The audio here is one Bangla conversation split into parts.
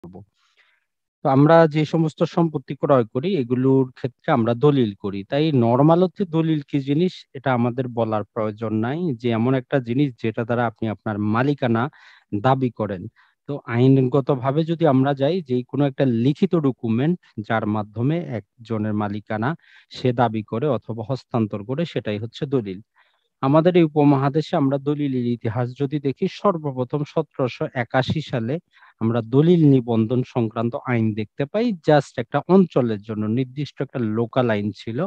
করব। তো আমরা যে সমস্ত সম্পত্তি ক্রয় করি এগুলোর ক্ষেত্রে আমরা দলিল করি। তাই নরমাল হচ্ছে দলিল কি জিনিস এটা আমাদের বলার প্রয়োজন নাই যে এমন একটা জিনিস যেটা দ্বারা আপনি আপনার মালিকানা দাবি করেন। তো আইনগতভাবে যদি আমরা যাই যে কোনো একটা লিখিত ডকুমেন্ট যার মাধ্যমে একজনের মালিকানা সে দাবি করে অথবা হস্তান্তর করে সেটাই হচ্ছে দলিল। আমাদের এই উপমহাদেশে আমরা দলিলের ইতিহাস যদি দেখি সর্বপ্রথম ১৭৮১ সালে আমরা দলিল নিবন্ধন সংক্রান্ত আইন দেখতে পাই। জাস্ট একটা অঞ্চলের জন্য নির্দিষ্ট একটা লোকাল আইন ছিল,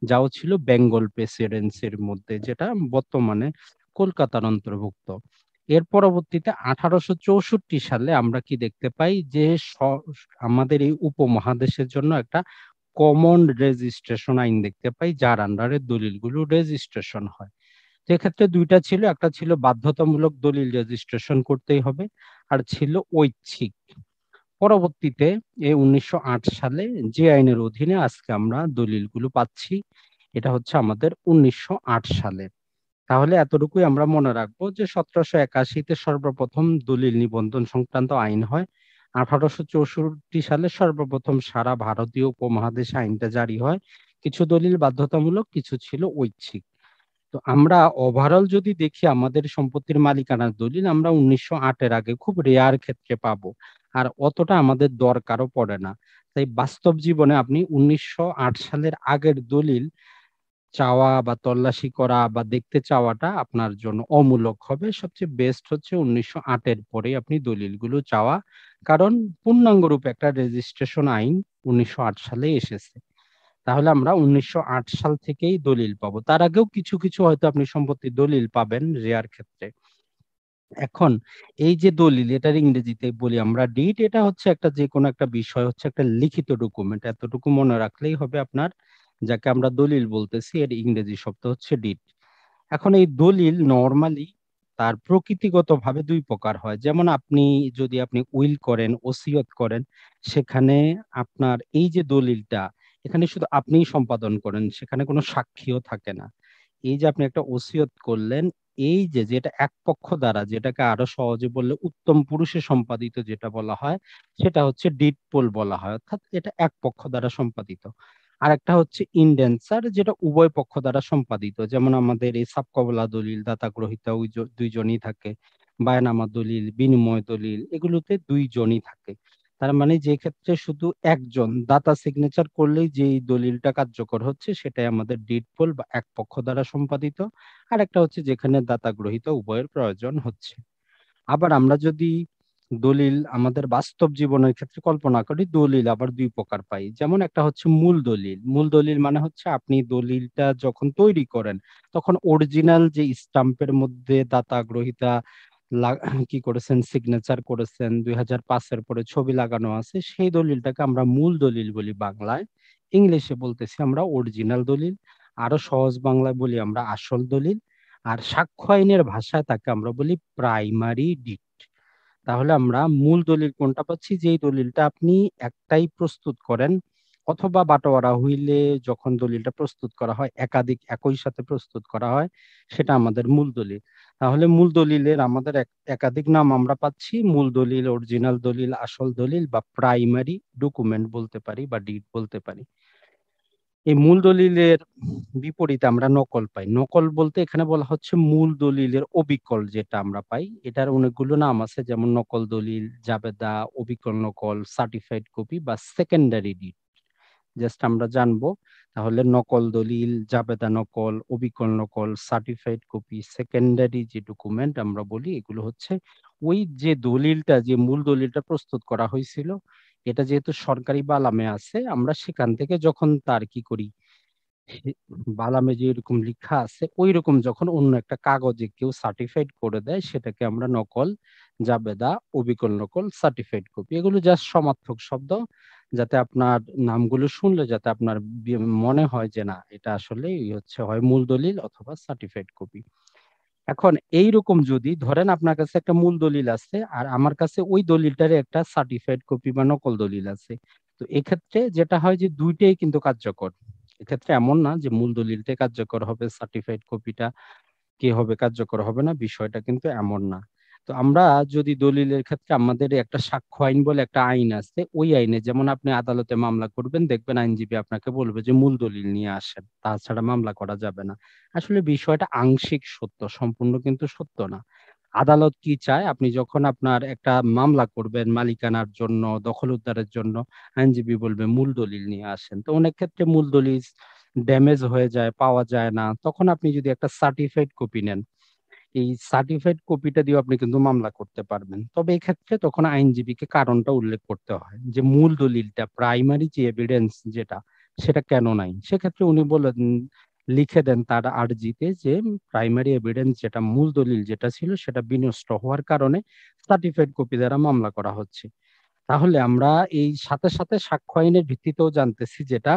যাও ছিল বেঙ্গল প্রেসিডেন্সির মধ্যে যেটা বর্তমানে কলকাতার অন্তর্ভুক্ত। এর পরবর্তীতে ১৮৬৪ সালে আমরা কি দেখতে পাই যে আমাদের এই উপমহাদেশের জন্য একটা কমন রেজিস্ট্রেশন আইন দেখতে পাই যার আন্ডারে দলিলগুলো রেজিস্ট্রেশন হয়। সেক্ষেত্রে ২ টা ছিল। একটা ছিল বাধ্যতামূলক দলিল রেজিস্ট্রেশন করতেই হবে, আর ছিল ঐচ্ছিক। পরবর্তীতে ১৯০৮ সালে যে আইনের অধীনে আজকে আমরা দলিলগুলো পাচ্ছি, এটা হচ্ছে আমাদের ১৯০৮ সালে। তাহলে এতটুকুই আমরা মনে রাখবো যে ১৭৮১ তে সর্বপ্রথম দলিল নিবন্ধন সংক্রান্ত আইন হয়। ১৮৬৪ সালে সর্বপ্রথম সারা ভারতীয় উপমহাদেশে আইনটা জারি হয়। কিছু দলিল বাধ্যতামূলক, কিছু ছিল ঐচ্ছিক। তো আমরা ওভারঅল যদি দেখি আমাদের সম্পত্তির মালিকানার দলিল আমরা ১৯০৮ এর আগে খুব রেয়ার ক্ষেত্রে পাবো। আর অতটা আমাদের দরকারও পড়ে না। তাই বাস্তব জীবনে আপনি ১৯০৮ সালের আগের দলিল চাওয়া বা তল্লাশি করা বা দেখতে চাওয়াটা আপনার জন্য অমূলক হবে। সবচেয়ে বেস্ট হচ্ছে ১৯০৮ এর পরেই আপনি দলিলগুলো চাওয়া। কারণ পূর্ণাঙ্গ রূপে একটা রেজিস্ট্রেশন আইন ১৯০৮ সালে এসেছে। তাহলে আমরা ১৯০৮ সাল থেকেই দলিল পাবো। তার আগেও কিছু হয়তো আপনি সম্পত্তির দলিল পাবেন রেয়ার ক্ষেত্রে। এখন এই যে দলিল এটার ইংরেজিতে বলি আমরা ডিড, এটা হচ্ছে একটা যেকোনো একটা বিষয় হচ্ছে একটা লিখিত ডকুমেন্ট। এতটুকু মনে রাখলেই হবে আপনার। যাকে আমরা দলিল বলতেছি এর ইংরেজি শব্দ হচ্ছে ডিড। এখন এই দলিল নরমালি তার প্রকৃতিগতভাবে ২ প্রকার হয়। যেমন আপনি উইল করেন, ওসিয়ত করেন, সেখানে আপনার এই যে দলিলটা এখানে শুধু আপনিই সম্পাদন করেন। সেখানে কোনো সাক্ষীও থাকে না। এই যে আপনি একটা ওসিয়ত করলেন, এই যে যেটা এক পক্ষ দ্বারা যেটাকে আরো সহজে বললে উত্তম পুরুষে সম্পাদিত যেটা বলা হয়, সেটা হচ্ছে ডিড পোল বলা হয়। অর্থাৎ এটা এক পক্ষ দ্বারা সম্পাদিত। আরেকটা হচ্ছে ইনডেনসার যেটা উভয় পক্ষ দ্বারা সম্পাদিত। যেমন আমাদের এই সাবকবলা দলিল, দাতা গ্রহীতা ওই ২ জনই থাকে। বায়ানামা দলিল, বিনিময় দলিল এগুলোতে ২ জনই থাকে। তার মানে যে ক্ষেত্রে শুধু একজন দাতা সিগনেচার করলেই যেই দলিলটা কার্যকর হচ্ছে সেটাই আমাদের ডিড পোল বা এক পক্ষ দ্বারা সম্পাদিত। আরেকটা হচ্ছে যেখানে দাতা গ্রহীতা উভয়ের প্রয়োজন হচ্ছে। আবার আমরা যদি দলিল আমাদের বাস্তব জীবনের ক্ষেত্রে কল্পনা করি, দলিল আবার ২ প্রকার পাই। যেমন একটা হচ্ছে মূল দলিল। মূল দলিল মানে হচ্ছে আপনি দলিলটা যখন তৈরি করেন, তখন অরিজিনাল যে স্টাম্পের মধ্যে দাতা গ্রহীতা লা কি করেছেন, সিগনেচার করেছেন, ২০০৫ এর পরে ছবি লাগানো আছে, সেই দলিলটাকে আমরা মূল দলিল বলি বাংলায়। ইংলিশে বলতেছি আমরা অরিজিনাল দলিল। আরো সহজ বাংলায় বলি আমরা আসল দলিল। আর সাক্ষ্য আইনের ভাষায় তাকে আমরা বলি প্রাইমারি ডিড। তাহলে আমরা মূল দলিল কোনটা পাচ্ছি? যেই দলিলটা আপনি একটাই প্রস্তুত করেন অথবা বাটোয়ারা হইলে যখন দলিলটা প্রস্তুত করা হয় একাধিক একই সাথে প্রস্তুত করা হয়, সেটা আমাদের মূল দলিল। তাহলে মূল দলিলের আমাদের একাধিক নাম আমরা পাচ্ছি। মূল দলিল, অরিজিনাল দলিল, আসল দলিল বা প্রাইমারি ডকুমেন্ট বলতে পারি বা ডিড বলতে পারি। এই মূল দলিলের বিপরীতে আমরা নকল পাই। নকল বলতে এখানে বলা হচ্ছে মূল দলিলের অবিকল যেটা আমরা পাই। এটার অনেকগুলো নাম আছে যেমন নকল দলিল, জাবেদা, অবিকল নকল, সার্টিফাইড কপি বা সেকেন্ডারি ডিড। জাস্ট আমরা জানবো তাহলে নকল দলিল, জাবেদা নকল, অবিকল নকল, সার্টিফাইড কপি, সেকেন্ডারি যে ডকুমেন্ট আমরা বলি এগুলো হচ্ছে ওই যে দলিলটা যে মূল দলিলটা প্রস্তুত করা হয়েছিল এটা যেহেতু সরকারি বালামে আছে আমরা সেখান থেকে যখন তার কি করি বালামে যে এরকম লিখা আছে ঐরকম যখন অন্য একটা কাগজে কেউ সার্টিফাইড করে দেয় সেটাকে আমরা নকল, জাবেদা, অবিকল নকল, সার্টিফাইড কপি এগুলো জাস্ট সমার্থক শব্দ, যাতে আপনার নামগুলো শুনলে যাতে আপনার মনে হয় যে না এটা আসলে হচ্ছে হয় মূল দলিল অথবা সার্টিফাইড কপি। এখন এইরকম যদি ধরেন আপনার কাছে একটা মূল দলিল আছে আর আমার কাছে ওই দলিলটারে একটা সার্টিফাইড কপি বা নকল দলিল আছে, তো এক্ষেত্রে যেটা হয় যে দুইটাই কিন্তু কার্যকর। এক্ষেত্রে এমন না যে মূল দলিলটাই কার্যকর হবে, সার্টিফাইড কপিটা কি হবে কার্যকর হবে না, বিষয়টা কিন্তু এমন না। তো আমরা যদি দলিলের ক্ষেত্রে আমাদের একটা সাক্ষ্য আইন বলে একটা আইন আছে, ওই আইনে যেমন আপনি আদালতে মামলা করবেন, দেখবেন আইনজীবী আপনাকে বলবে যে মূল দলিল নিয়ে আসেন, তাছাড়া মামলা করা যাবে না। আসলে বিষয়টা আংশিক সত্য, সম্পূর্ণ কিন্তু সত্য না। আদালত কি চায়, আপনি যখন আপনার একটা মামলা করবেন মালিকানার জন্য, দখল উদ্ধারের জন্য, আইনজীবী বলবে মূল দলিল নিয়ে আসেন। তো অনেক ক্ষেত্রে মূল দলিল ড্যামেজ হয়ে যায়, পাওয়া যায় না, তখন আপনি যদি একটা সার্টিফাইড কপি নেন, এই সার্টিফাইড কপিটা দিয়েও আপনি কিন্তু মামলা করতে পারবেন। তবে এক্ষেত্রে তখন আইনজীবীকে কারণটা উল্লেখ করতে হয় যে মূল দলিলটা, প্রাইমারি যে এভিডেন্স যেটা, সেটা কেন নাই। সেক্ষেত্রে উনি বলেন, লিখে দেন তার আর্জিতে যে প্রাইমারি এভিডেন্স যেটা, মূল দলিল যেটা ছিল সেটা বিনষ্ট হওয়ার কারণে সার্টিফাইড কপি দ্বারা মামলা করা হচ্ছে। তাহলে আমরা এই সাথে সাথে সাক্ষ্য আইনের ভিত্তিতেও জানতেছি যেটা,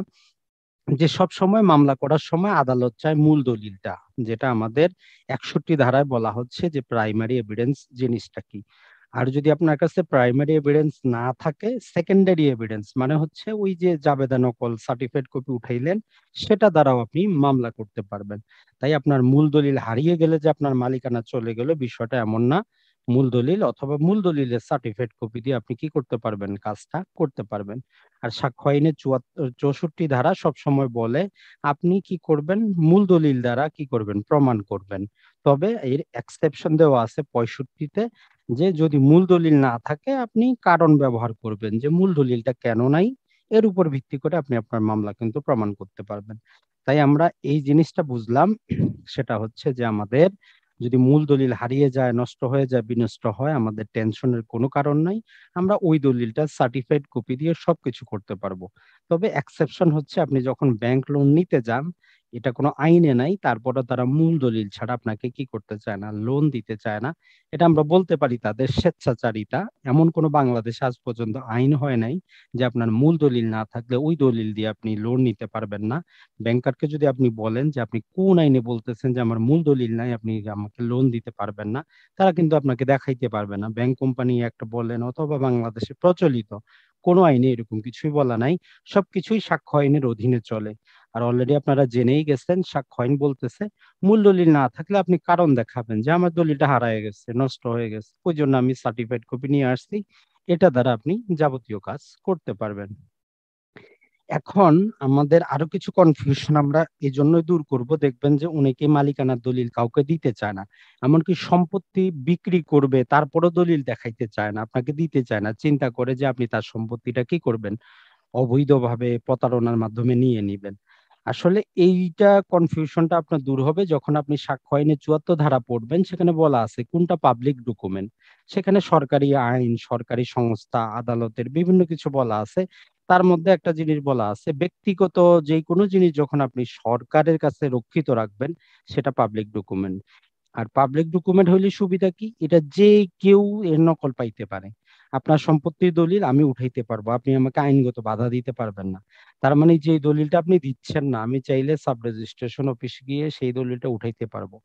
যে সব সময় মামলা করার সময় আদালত চায় মূল দলিলটা, যেটা আমাদের 61 ধারায় বলা হচ্ছে যে প্রাইমারি এভিডেন্স জিনিসটা কি। আর যদি আপনার কাছে প্রাইমারি এভিডেন্স না থাকে, সেকেন্ডারি এভিডেন্স মানে হচ্ছে ওই যে জাবেদা নকল সার্টিফাইড কপি উঠাইলেন, সেটা দ্বারাও আপনি মামলা করতে পারবেন। তাই আপনার মূল দলিল হারিয়ে গেলে যে আপনার মালিকানা চলে গেল, বিষয়টা এমন না। মূল দলিল অথবা মূল দলিলের সার্টিফাইড কপি দিয়ে আপনি কি করতে পারবেন, কাজটা করতে পারবেন। আর সাক্ষ্য আইনের 64 ধারা সবসময় বলে আপনি কি করবেন, মূল দলিল দ্বারা কি করবেন, প্রমাণ করবেন। তবে এর এক্সেপশন দেওয়া আছে 65-তে, যে যদি মূল দলিল না থাকে আপনি কারণ ব্যবহার করবেন, যে মূল দলিলটা কেন নাই, এর উপর ভিত্তি করে আপনি আপনার মামলা কিন্তু প্রমাণ করতে পারবেন। তাই আমরা এই জিনিসটা বুঝলাম, সেটা হচ্ছে যে আমাদের যদি মূল দলিল হারিয়ে যায়, নষ্ট হয়ে যায়, বিনষ্ট হয়, আমাদের টেনশনের কোনো কারণ নাই। আমরা ওই দলিলটা সার্টিফাইড কপি দিয়ে সবকিছু করতে পারবো। তবে এক্সেপশন হচ্ছে আপনি যখন ব্যাংক লোন নিতে যান, এটা কোনো আইনে নাই, তারপরে তারা মূল দলিল ছাড়া আপনাকে কি করতে চায় না, লোন দিতে চায় না। এটা আমরা বলতে পারি তাদের স্বেচ্ছাচারিতা। এমন কোনো বাংলাদেশে আজ পর্যন্ত আইন হয় নাই যে আপনার মূল দলিল না থাকলে ওই দলিল দিয়ে আপনি লোন নিতে পারবেন না। ব্যাংকারকে যদি আপনি বলেন যে আপনি কোন আইনে বলতেছেন যে আমার মূল দলিল নাই, আপনি আমাকে লোন দিতে পারবেন না, তারা কিন্তু আপনাকে দেখাইতে পারবে না। ব্যাংক কোম্পানি একটা বলেন অথবা বাংলাদেশে প্রচলিত কোনো আইনে এরকম কিছুই বলা নাই। সবকিছুই সাক্ষ্য আইনের অধীনে চলে। আর অলরেডি আপনারা জেনেই গেছেন, সাক্ষ্য আইন বলতেছে মূল দলিল না থাকলে আপনি কারণ দেখাবেন যে আমার দলিলটা হারায় গেছে, নষ্ট হয়ে গেছে, ওই জন্য আমি সার্টিফাইড কপি নিয়ে আসছি। এটা দ্বারা আপনি যাবতীয় কাজ করতে পারবেন। এখন আমাদের আরো কিছু কনফিউশন আমরা এই জন্যই দূর করব, দেখবেন যে অনেকে মালিকানার দলিল কাউকে দিতে চায় না। এমনকি সম্পত্তি বিক্রি করবে তারপরও দলিল দেখাইতে চায় না, আপনাকে দিতে চায় না, চিন্তা করে যে আপনি তার সম্পত্তিটা কি করবেন, অবৈধভাবে প্রতারণার মাধ্যমে নিয়ে নিবেন। আসলে এইটা কনফিউশনটা আপনার দূর হবে যখন আপনি সাক্ষ্য আইনে 74 ধারা পড়বেন, সেখানে বলা আছে কোনটা পাবলিক ডকুমেন্ট। সেখানে সরকারি আইন, সরকারি সংস্থা, আদালতের বিভিন্ন কিছু বলা আছে। তার মধ্যে একটা জিনিস বলা আছে, ব্যক্তিগত যে কোনো জিনিস যখন আপনি সরকারের কাছে রক্ষিত রাখবেন, সেটা পাবলিক ডকুমেন্ট। আর পাবলিক ডকুমেন্ট হইলে সুবিধা কি, এটা যে কেউ এর নকল পাইতে পারে। আপনার সম্পত্তির দলিল আমি উঠাইতে পারবো, আপনি আমাকে আইনগত বাধা দিতে পারবেন না। তার মানে যে দলিলটা আপনি দিচ্ছেন না, আমি চাইলে সাব রেজিস্ট্রেশন অফিসে গিয়ে সেই দলিলটা উঠাইতে পারবো।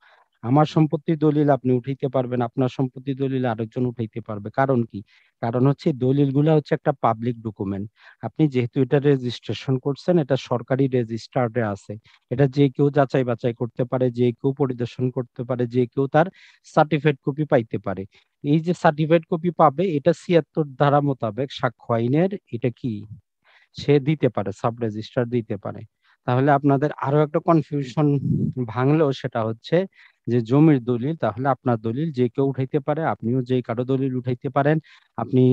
আমার সম্পত্তির দলিল আপনি উঠাইতে পারবেন, আপনার সম্পত্তির দলিল আরেকজন উঠাইতে পারবে। কারণ কি, কারণ হচ্ছে দলিলগুলা হচ্ছে একটা পাবলিক ডকুমেন্ট। আপনি যেহেতু এটা রেজিস্ট্রেশন করছেন, এটা সরকারি রেজিস্টার্ডে আছে, এটা যে কেউ যাচাই বাছাই করতে পারে, যে কেউ পরিদর্শন করতে পারে, যে কেউ তার সার্টিফাইড কপি পাইতে পারে। এই যে সার্টিফাইড কপি পাবে, এটা 76 ধারা মোতাবেক সাক্ষ্য আইনের, এটা কি সে দিতে পারে, সাব রেজিস্ট্রার দিতে পারে। তাহলে আপনাদের আরো একটা কনফিউশন ভাঙলো, সেটা হচ্ছে যে জমির দলিল, তাহলে আপনার দলিল যে কেউ উঠাইতে পারে, আপনিও যে কারো দলিল উঠাইতে পারেন। আপনি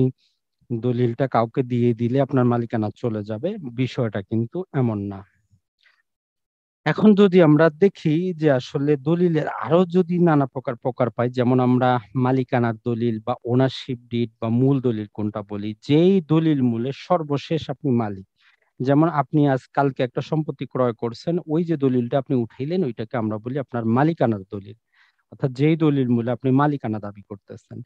দলিলটা কাউকে দিয়ে দিলে আপনার মালিকানা চলে যাবে, বিষয়টা কিন্তু এমন না। এখন যদি আমরা দেখি যে আসলে দলিলের আরো যদি নানা প্রকার প্রকার পাই, যেমন আমরা মালিকানার দলিল বা ওনারশিপ ডিড বা মূল দলিল কোনটা বলি, যেই দলিল মূলে সর্বশেষ আপনি মালিক। যেমন আপনি আজ কালকে একটা সম্পত্তি ক্রয় করছেন, ওই যে দলিলটা আপনি উঠাইলেন, ওইটাকে আমরা বলি আপনার মালিকানার দলিল। অর্থাৎ যেই দলিল মূলে আপনি মালিকানা দাবি করতেছেন।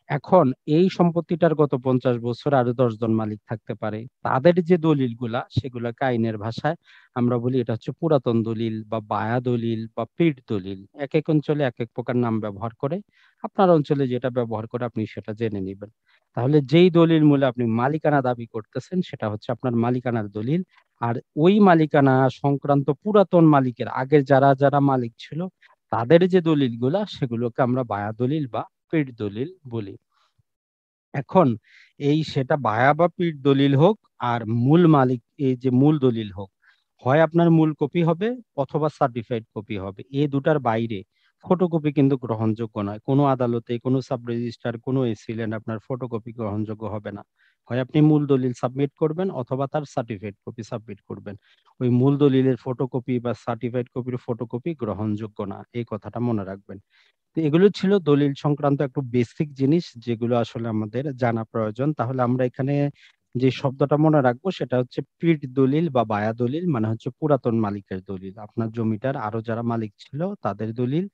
এখন এই সম্পত্তিটার গত 50 বছর আরো 10 জন মালিক থাকতে পারে, তাদের যে দলিলগুলা সেগুলাকে আইনের ভাষায় আমরা বলি এটা হচ্ছে পুরাতন দলিল বা বায়া দলিল বা পিট দলিল। এক এক অঞ্চলে এক এক প্রকার নাম ব্যবহার করে, আপনার অঞ্চলে যেটা ব্যবহার করে আপনি সেটা জেনে নিবেন। তাহলে যেই দলিল মূলে আপনি মালিকানা দাবি করতেছেন সেটা হচ্ছে আপনার মালিকানার দলিল। আর ওই মালিকানা সংক্রান্ত পুরাতন মালিকের আগের যারা যারা মালিক ছিল, তাদের যে দলিলগুলা সেগুলোকে আমরা বায়া দলিল বা পিট দলিল বলি। এখন এই সেটা ভায়া বা পিট দলিল হোক আর মূল মালিক এই যে মূল দলিল হোক, হয় আপনার মূল কপি হবে অথবা সার্টিফাইড কপি হবে। এই দুটার বাইরে ফটোকপি কিন্তু গ্রহণযোগ্য নয়। কোনো আদালতে, কোনো সাব রেজিস্ট্রার, কোনো এসিলেন্ট আপনার ফটোকপি গ্রহণযোগ্য হবে না। হয় আপনি মূল দলিল সাবমিট করবেন অথবা তার সার্টিফাইড কপি সাবমিট করবেন। ওই মূল দলিলের ফটোকপি বা সার্টিফাইড কপির ফটোকপি গ্রহণযোগ্য না, এই কথাটা মনে রাখবেন। তো এগুলো ছিল দলিল সংক্রান্ত একটু বেসিক জিনিস যেগুলো আসলে আমাদের জানা প্রয়োজন। তাহলে আমরা এখানে যে শব্দটা মনে রাখবো সেটা হচ্ছে পিট দলিল বা বায়া দলিল, মানে হচ্ছে পুরাতন মালিকের দলিল। আপনার জমিটার আরো যারা মালিক ছিল তাদের দলিল,